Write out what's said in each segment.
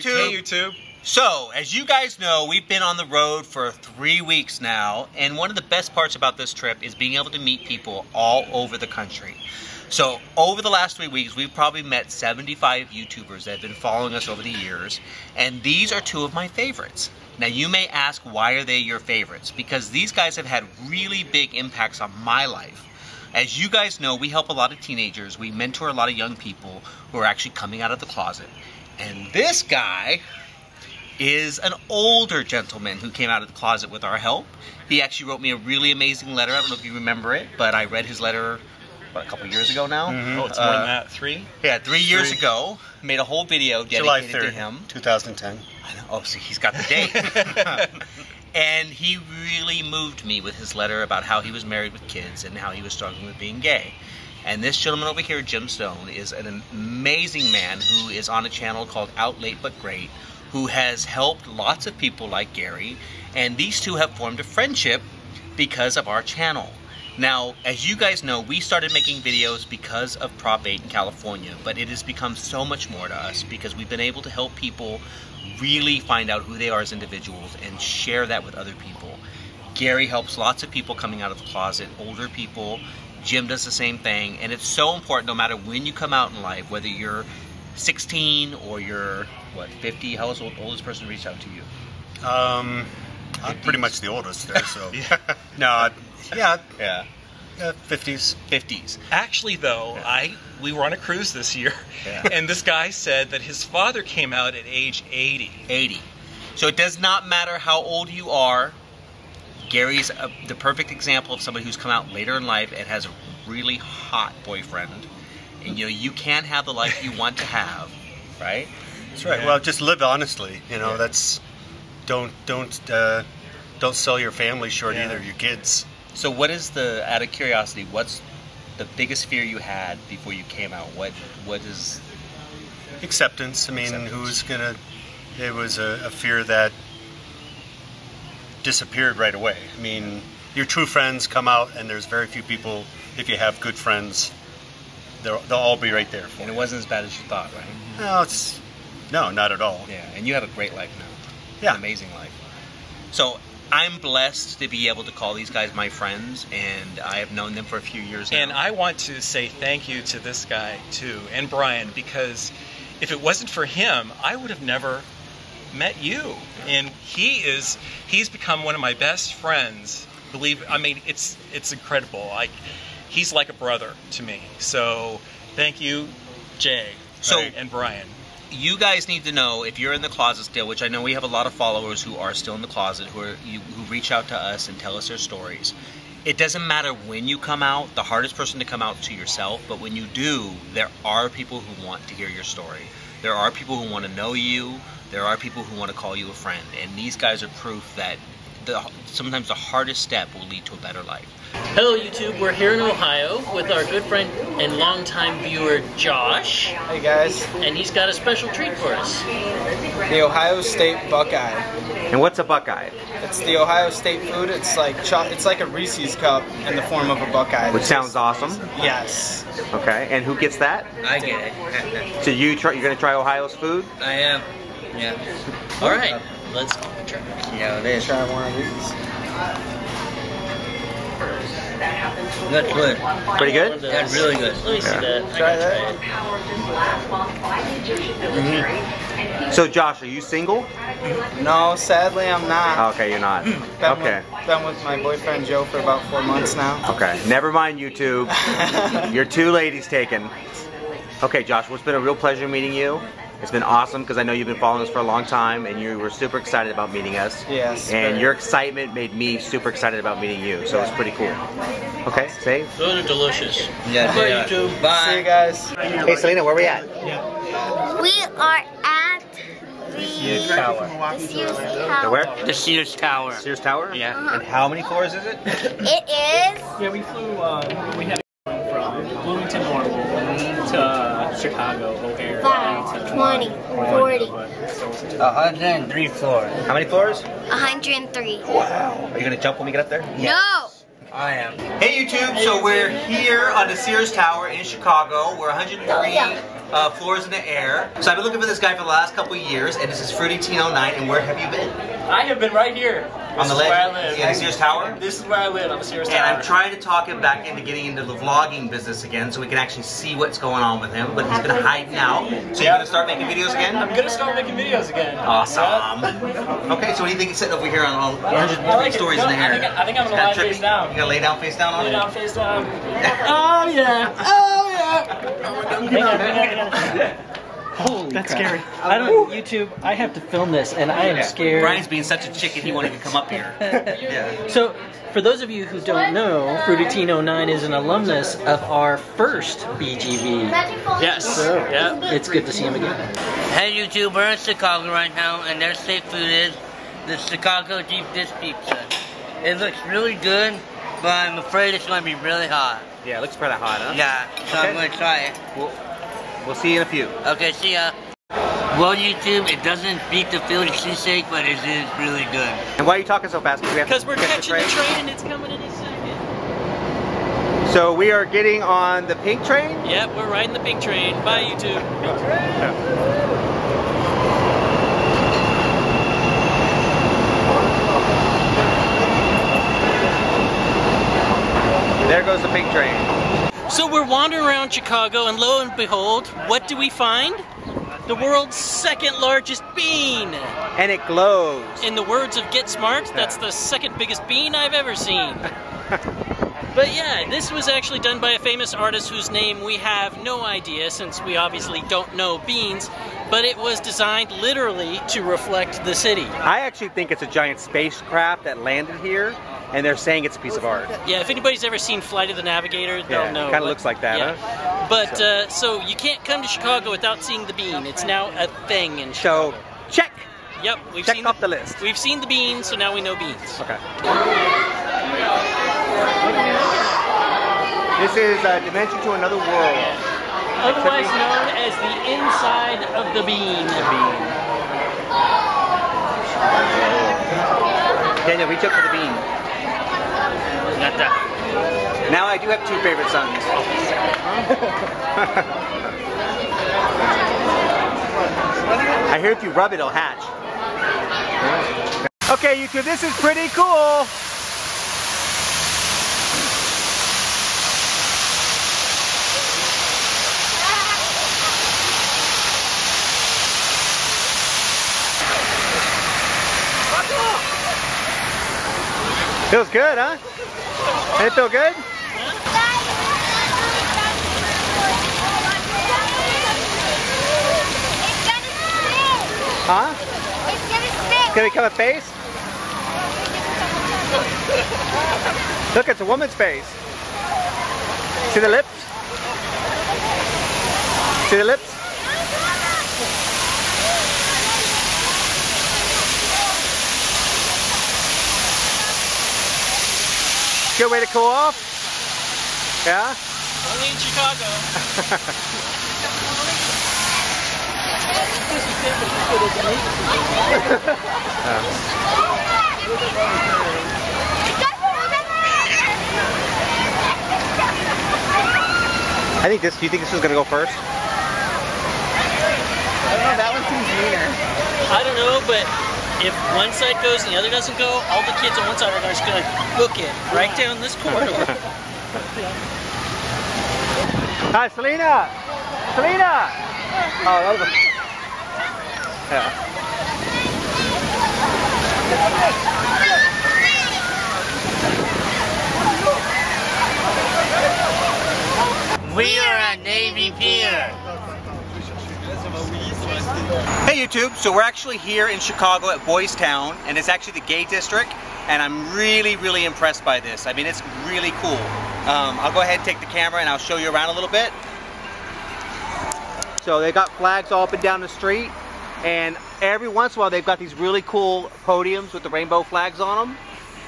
YouTube. Hey, YouTube. So, as you guys know, we've been on the road for 3 weeks now, and one of the best parts about this trip is being able to meet people all over the country. So, over the last 3 weeks, we've probably met 75 YouTubers that have been following us over the years, and these are two of my favorites. Now, you may ask, why are they your favorites? Because these guys have had really big impacts on my life. As you guys know, we help a lot of teenagers. We mentor a lot of young people who are actually coming out of the closet. And this guy is an older gentleman who came out of the closet with our help. He actually wrote me a really amazing letter. I don't know if you remember it, but I read his letter a couple years ago now. Oh, it's more than that. 3? Yeah, 3 years ago. Made a whole video dedicated July 3rd, to him. 2010. I know. Oh, see, he's got the date. And he really moved me with his letter about how he was married with kids and how he was struggling with being gay. And this gentleman over here, Jim Stone, is an amazing man who is on a channel called Out Late But Great, who has helped lots of people like Gary, and these two have formed a friendship because of our channel. Now, as you guys know, we started making videos because of Prop 8 in California, but it has become so much more to us because we've been able to help people really find out who they are as individuals and share that with other people. Gary helps lots of people coming out of the closet, older people. Jim does the same thing, and it's so important no matter when you come out in life, whether you're 16 or you're, what, 50? How was the oldest person reached out to you? I'm pretty much the oldest there, so. No, yeah, 50s. 50s. Actually, though, we were on a cruise this year, and this guy said that his father came out at age 80. 80. So it does not matter how old you are. Gary's the perfect example of somebody who's come out later in life and has a really hot boyfriend. And you know, you can have the life you want to have, right? That's right. Well, just live honestly. You know, that's don't sell your family short either. Your kids. So, what is out of curiosity, what's the biggest fear you had before you came out? What is Acceptance. I mean, who's gonna? It was a fear that disappeared right away. I mean, your true friends come out, and there's very few people. If you have good friends, they'll all be right there for you. And it wasn't as bad as you thought, right? No, not at all. Yeah, and you have a great life now. Yeah. An amazing life. So I'm blessed to be able to call these guys my friends, and I have known them for a few years now. And I want to say thank you to this guy, too, and Bryan, because if it wasn't for him, I would have never met you. And he's become one of my best friends. I mean, it's incredible. He's like a brother to me. So thank you, Jay and Bryan. You guys need to know, if you're in the closet still, which I know we have a lot of followers who are still in the closet, who reach out to us and tell us their stories. It doesn't matter when you come out, the hardest person to come out to yourself, but when you do, there are people who want to hear your story. There are people who want to know you. There are people who want to call you a friend. And these guys are proof that sometimes the hardest step will lead to a better life. Hello YouTube, we're here in Ohio with our good friend and longtime viewer Josh. Hey guys. And he's got a special treat for us. The Ohio State Buckeye. And what's a Buckeye? It's the Ohio State food. It's like a Reese's cup in the form of a Buckeye. Which sounds awesome. Yes. Okay, and who gets that? I get it. So you're going to try Ohio's food? I am. Yeah. All right. Let's try. Yeah, it is. Try one of these. That's good. Pretty good? That's really good. Let me see that. Try that. So Josh, are you single? No, sadly I'm not. Okay, you're not. Been with my boyfriend Joe for about 4 months now. Okay, never mind YouTube. You're 2 ladies taken. Okay, Josh, well, it's been a real pleasure meeting you. It's been awesome because I know you've been following us for a long time and you were super excited about meeting us. Yes. And your excitement made me super excited about meeting you, so it's pretty cool. Okay, say. Those are delicious. Yeah. Bye, YouTube. Bye. See you guys. Hey, Selena, where are we at? We are at the Sears Tower. The Sears Tower. Where? The Sears Tower. Sears Tower? Yeah. And how many floors is it? It is. Yeah, we flew, we had from Bloomington, Normal to Chicago, O'Hare. 5, 20, 40. 103 floors. How many floors? 103. Wow. Are you going to jump when we get up there? No. I am. Hey YouTube, so we're here on the Sears Tower in Chicago. We're 103 Floors in the Air. So I've been looking for this guy for the last couple of years, and this is Fruity Teen 09, and where have you been? I have been right here. On the ledge? Where I live. Yeah, the Sears Tower? This is where I live, on the Sears Tower. And I'm trying to talk him back into getting into the vlogging business again so we can actually see what's going on with him, but he's been hiding out. So you're going to start making videos again? I'm going to start making videos again. Awesome. Okay, so what do you think he's sitting over here on all 103 stories in the air? I think I'm going to lie face down. You going to lay down face down on Lay it? down face down. Oh yeah. Oh yeah. Holy That's crap. scary. I don't YouTube. I have to film this, and I am scared. Brian's being such a chicken, he won't even come up here. Yeah. So, for those of you who don't know, Fruity Teen 09 is an alumnus of our first BGV. Yes. So, Yeah. it's good to see him again. Hey YouTube, we're in Chicago right now, and their safe food is the Chicago Deep Dish Pizza. It looks really good, but I'm afraid it's going to be really hot. Yeah, it looks pretty hot, huh? Yeah, so I'm going to try it. We'll see you in a few. Okay, see ya. Well, YouTube, it doesn't beat the Philly cheesesteak, but it is really good. And why are you talking so fast? Because we're catching the train and it's coming in a second. So we are getting on the pink train? Yep, we're riding the pink train. Bye, YouTube. There goes the pink train. So we're wandering around Chicago, and lo and behold, what do we find? The world's second largest bean. And it glows. In the words of Get Smart, that's the second biggest bean I've ever seen. But yeah, this was actually done by a famous artist whose name we have no idea, since we obviously don't know beans, but it was designed literally to reflect the city. I actually think it's a giant spacecraft that landed here, and they're saying it's a piece of art. Yeah, if anybody's ever seen Flight of the Navigator, they'll know. It kind of looks like that, yeah. huh? But, so you can't come to Chicago without seeing the bean. It's now a thing in Chicago. So, check! Yep, we've Check seen off the list. We've seen the bean, so now we know beans. Okay. This is a dimension to another world. Otherwise known as the inside of the bean. Daniel, reach up for the bean. Got that. Now I do have two favorite sons. I hear if you rub it, it'll hatch. Okay, YouTube, this is pretty cool. Feels good, huh? Did it feel good? Huh? It's gonna become a face? Look, it's a woman's face. See the lips? See the lips? Good way to cool off? Yeah? Only in Chicago. I think this, do you think this is gonna go first? I don't know, that one seems meaner. I don't know, but if one side goes and the other doesn't go, all the kids on one side are just going to book it right down this corridor. Hi, Selena! Selena! Oh, that was a... Yeah. We are at Navy Pier. Hey YouTube, so we're actually here in Chicago at Boys Town, and it's actually the gay district, and I'm really impressed by this. I mean, it's really cool. I'll go ahead and take the camera and I'll show you around a little bit. So they got flags all up and down the street, and every once in a while they've got these really cool podiums with the rainbow flags on them,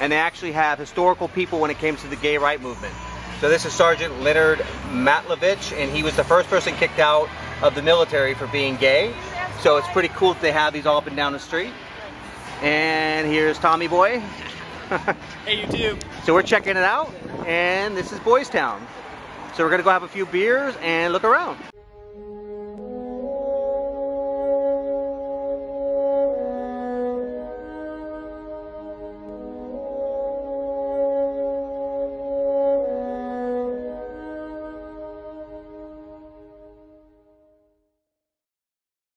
and they actually have historical people when it came to the gay right movement. So this is Sergeant Leonard Matlovich, and he was the first person kicked out of the military for being gay. So it's pretty cool that they have these all up and down the street. And here's Tommy Boy. Hey YouTube. So we're checking it out, and this is Boys Town. So we're gonna go have a few beers and look around.